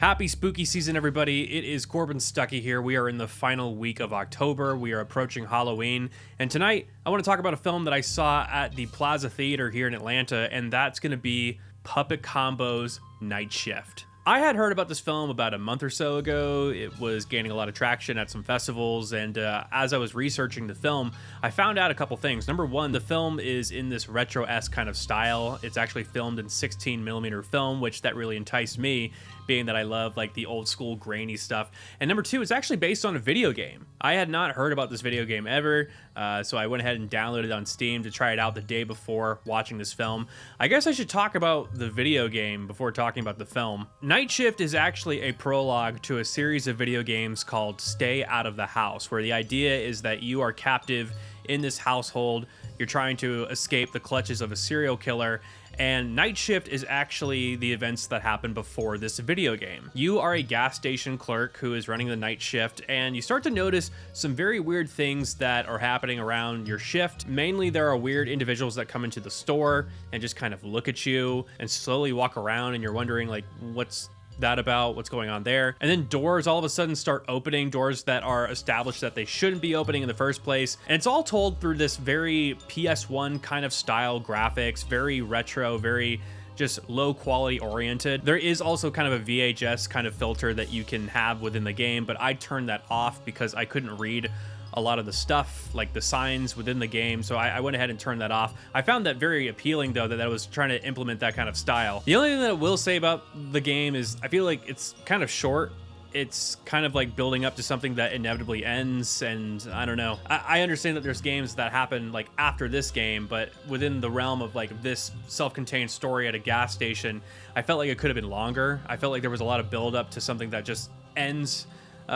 Happy spooky season, everybody. It is Corbin Stuckey here. We are in the final week of October. We are approaching Halloween. And tonight, I want to talk about a film that I saw at the Plaza Theater here in Atlanta, and that's going to be Puppet Combo's Night Shift. I had heard about this film about a month or so ago. It was gaining a lot of traction at some festivals, and as I was researching the film, I found out a couple things. Number one, the film is in this retro-esque kind of style. It's actually filmed in 16 millimeter film, which that really enticed me, being that I love like the old school grainy stuff. And number two, it's actually based on a video game. I had not heard about this video game ever, so I went ahead and downloaded it on Steam to try it out the day before watching this film. I guess I should talk about the video game before talking about the film. Night Shift is actually a prologue to a series of video games called Stay Out of the House, where the idea is that you are captive in this household, you're trying to escape the clutches of a serial killer, and Night Shift is actually the events that happen before this video game. You are a gas station clerk who is running the night shift, and you start to notice some very weird things that are happening around your shift. Mainly, there are weird individuals that come into the store and just kind of look at you and slowly walk around, and you're wondering, like, what's that about, what's going on there. And then doors all of a sudden start opening, doors that are established that they shouldn't be opening in the first place. And it's all told through this very PS1 kind of style graphics, very retro, very just low quality oriented. There is also kind of a VHS kind of filter that you can have within the game, but I turned that off because I couldn't read a lot of the stuff, like the signs within the game, so I went ahead and turned that off. I found that very appealing, though, that I was trying to implement that kind of style. The only thing that I will say about the game is I feel like it's kind of short. It's kind of like building up to something that inevitably ends, and I don't know. I understand that there's games that happen like after this game, but within the realm of like this self-contained story at a gas station, I felt like it could have been longer. I felt like there was a lot of build up to something that just ends.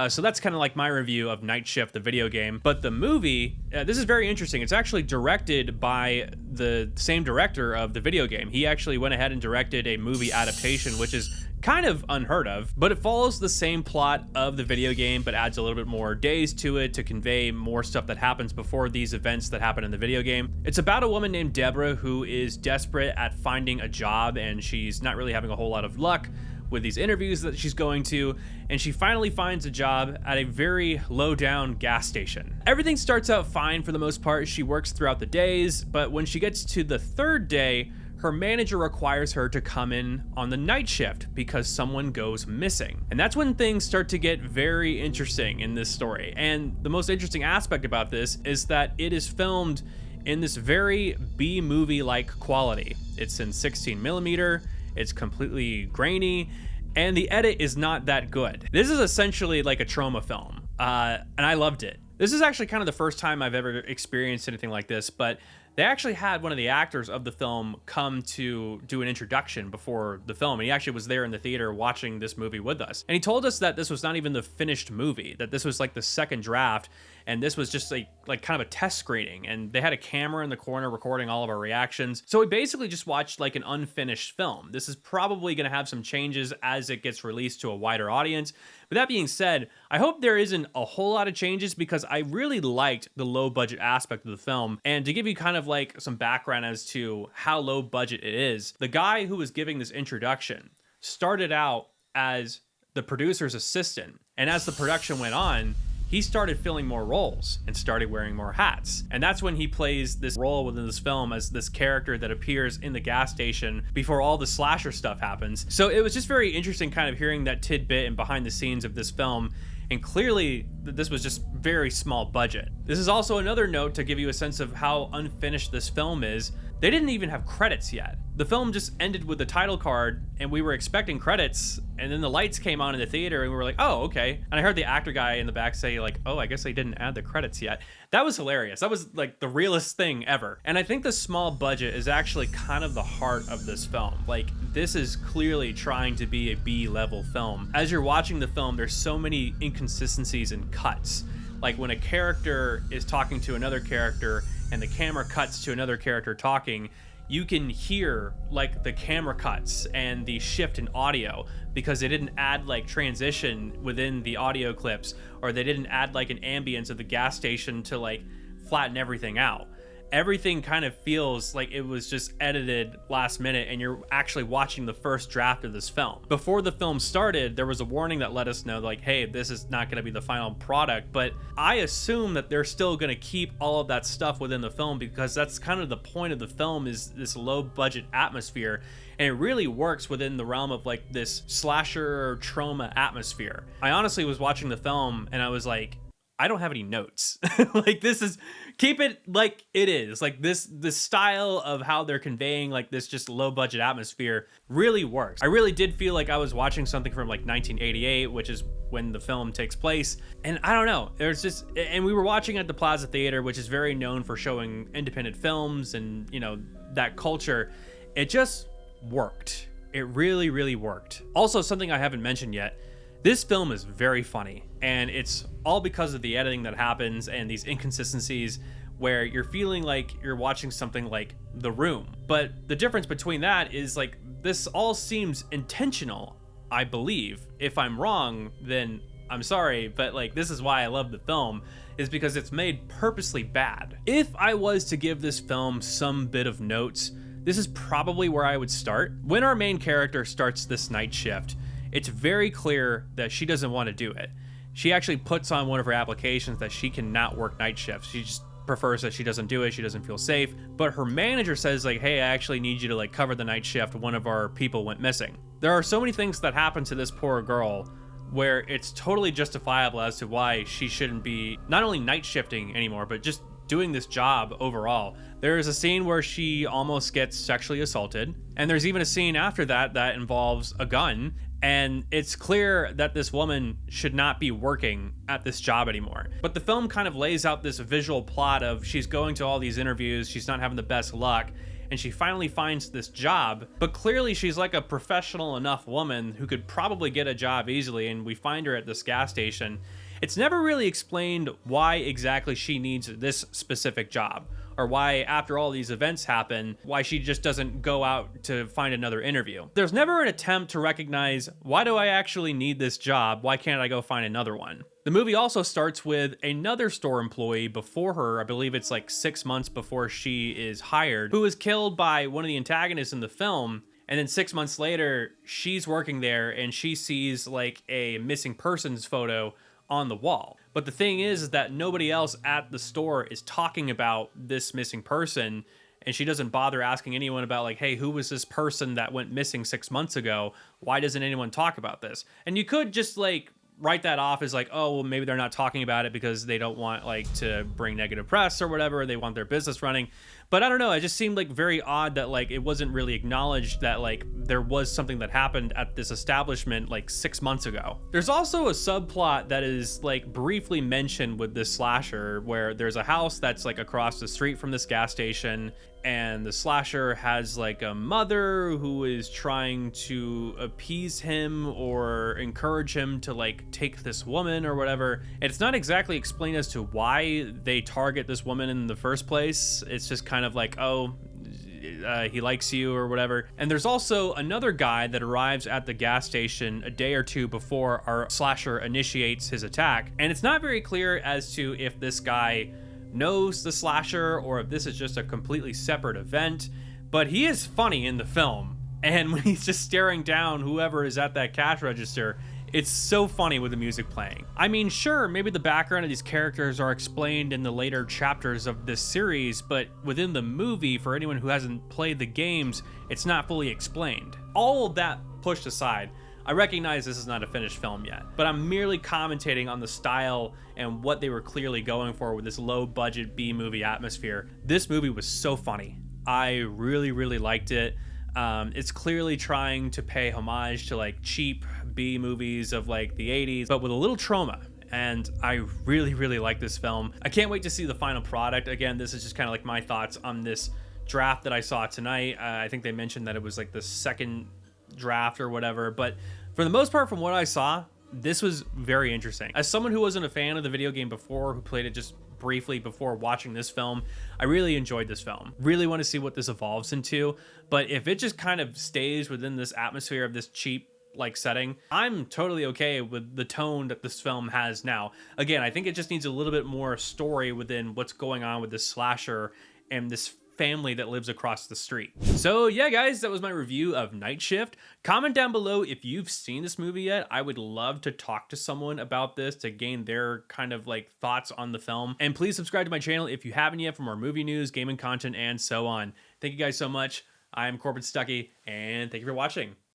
So that's kind of like my review of Night Shift, the video game. But the movie, this is very interesting. It's actually directed by the same director of the video game. He actually went ahead and directed a movie adaptation, which is kind of unheard of, but it follows the same plot of the video game, but adds a little bit more days to it to convey more stuff that happens before these events that happen in the video game. It's about a woman named Deborah who is desperate at finding a job, and she's not really having a whole lot of luck with these interviews that she's going to, and she finally finds a job at a very low down gas station. Everything starts out fine for the most part. She works throughout the days, but when she gets to the third day, her manager requires her to come in on the night shift because someone goes missing. And that's when things start to get very interesting in this story. And the most interesting aspect about this is that it is filmed in this very B-movie-like quality. It's in 16 millimeter, it's completely grainy, and the edit is not that good. This is essentially like a trauma film, and I loved it. This is actually kind of the first time I've ever experienced anything like this, but they actually had one of the actors of the film come to do an introduction before the film, and he actually was there in the theater watching this movie with us. And he told us that this was not even the finished movie, that this was like the second draft, and this was just like kind of a test screening, and they had a camera in the corner recording all of our reactions. So we basically just watched like an unfinished film. This is probably going to have some changes as it gets released to a wider audience. But that being said, I hope there isn't a whole lot of changes because I really liked the low budget aspect of the film. And to give you kind of like some background as to how low budget it is, the guy who was giving this introduction started out as the producer's assistant. And as the production went on, he started filling more roles and started wearing more hats. And that's when he plays this role within this film as this character that appears in the gas station before all the slasher stuff happens. So it was just very interesting kind of hearing that tidbit and behind the scenes of this film. And clearly, this was just very small budget. This is also another note to give you a sense of how unfinished this film is. They didn't even have credits yet. The film just ended with the title card, and we were expecting credits, and then the lights came on in the theater, and we were like, oh, okay. And I heard the actor guy in the back say, like, oh, I guess they didn't add the credits yet. That was hilarious. That was like the realest thing ever. And I think the small budget is actually kind of the heart of this film. Like, this is clearly trying to be a B-level film. As you're watching the film, there's so many inconsistencies and cuts. Like when a character is talking to another character and the camera cuts to another character talking, you can hear like the camera cuts and the shift in audio because they didn't add like transition within the audio clips, or they didn't add like an ambience of the gas station to like flatten everything out. everything kind of feels like it was just edited last minute and you're actually watching the first draft of this film. Before the film started, there was a warning that let us know like, hey, this is not going to be the final product, but I assume that they're still going to keep all of that stuff within the film because that's kind of the point of the film, is this low budget atmosphere, and it really works within the realm of like this slasher trauma atmosphere. I honestly was watching the film and I was like, I don't have any notes. Like, this is, keep it like it is. Like this style of how they're conveying like this just low budget atmosphere really works. I really did feel like I was watching something from like 1988, which is when the film takes place. And I don't know, there's just, and we were watching at the Plaza Theater, which is very known for showing independent films and, you know, that culture. It just worked. It really, really worked. Also, something I haven't mentioned yet, this film is very funny, and it's all because of the editing that happens and these inconsistencies where you're feeling like you're watching something like The Room. But the difference between that is like this all seems intentional, I believe. If I'm wrong, then I'm sorry, but like this is why I love the film, is because it's made purposely bad. If I was to give this film some bit of notes, this is probably where I would start. When our main character starts this night shift, it's very clear that she doesn't want to do it. She actually puts on one of her applications that she cannot work night shifts. She just prefers that she doesn't do it. She doesn't feel safe. But her manager says like, hey, I actually need you to like cover the night shift. One of our people went missing. There are so many things that happen to this poor girl where it's totally justifiable as to why she shouldn't be not only night shifting anymore, but just doing this job overall. There is a scene where she almost gets sexually assaulted. And there's even a scene after that that involves a gun. And it's clear that this woman should not be working at this job anymore. But the film kind of lays out this visual plot of she's going to all these interviews, she's not having the best luck, and she finally finds this job. But clearly she's like a professional enough woman who could probably get a job easily, and we find her at this gas station. It's never really explained why exactly she needs this specific job, or why after all these events happen, why she just doesn't go out to find another interview. There's never an attempt to recognize, why do I actually need this job? Why can't I go find another one? The movie also starts with another store employee before her, I believe it's like 6 months before she is hired, who is killed by one of the antagonists in the film. And then 6 months later, she's working there and she sees like a missing persons photo on the wall. But the thing is that nobody else at the store is talking about this missing person, and she doesn't bother asking anyone about like, hey, who was this person that went missing 6 months ago? Why doesn't anyone talk about this? And you could just like write that off as like, oh, well, maybe they're not talking about it because they don't want like to bring negative press or whatever. They want their business running. But I don't know, it just seemed like very odd that like it wasn't really acknowledged that like there was something that happened at this establishment like 6 months ago. There's also a subplot that is like briefly mentioned with this slasher where there's a house that's like across the street from this gas station, and the slasher has like a mother who is trying to appease him or encourage him to like take this woman or whatever. It's not exactly explained as to why they target this woman in the first place. It's just kind of like, oh, he likes you or whatever. And there's also another guy that arrives at the gas station a day or two before our slasher initiates his attack. And it's not very clear as to if this guy knows the slasher or if this is just a completely separate event, but he is funny in the film. And when he's just staring down whoever is at that cash register, it's so funny with the music playing. I mean, sure, maybe the background of these characters are explained in the later chapters of this series, but within the movie, for anyone who hasn't played the games, it's not fully explained. All of that pushed aside, I recognize this is not a finished film yet, but I'm merely commentating on the style and what they were clearly going for with this low-budget B-movie atmosphere. This movie was so funny. I really, really liked it. It's clearly trying to pay homage to like cheap B movies of like the 80s, but with a little trauma. And I really, really like this film. I can't wait to see the final product. Again, this is just kind of like my thoughts on this draft that I saw tonight. I think they mentioned that it was like the second draft or whatever, but for the most part, from what I saw, this was very interesting. As someone who wasn't a fan of the video game before, who played it just briefly before watching this film, I really enjoyed this film. Really want to see what this evolves into, but if it just kind of stays within this atmosphere of this cheap like setting, I'm totally okay with the tone that this film has now. Again, I think it just needs a little bit more story within what's going on with this slasher and this family that lives across the street. So yeah, guys, that was my review of Night Shift. Comment down below if you've seen this movie yet. I would love to talk to someone about this to gain their kind of like thoughts on the film. And please subscribe to my channel if you haven't yet for more movie news, gaming content, and so on. Thank you guys so much. I'm Corbin Stuckey, and thank you for watching.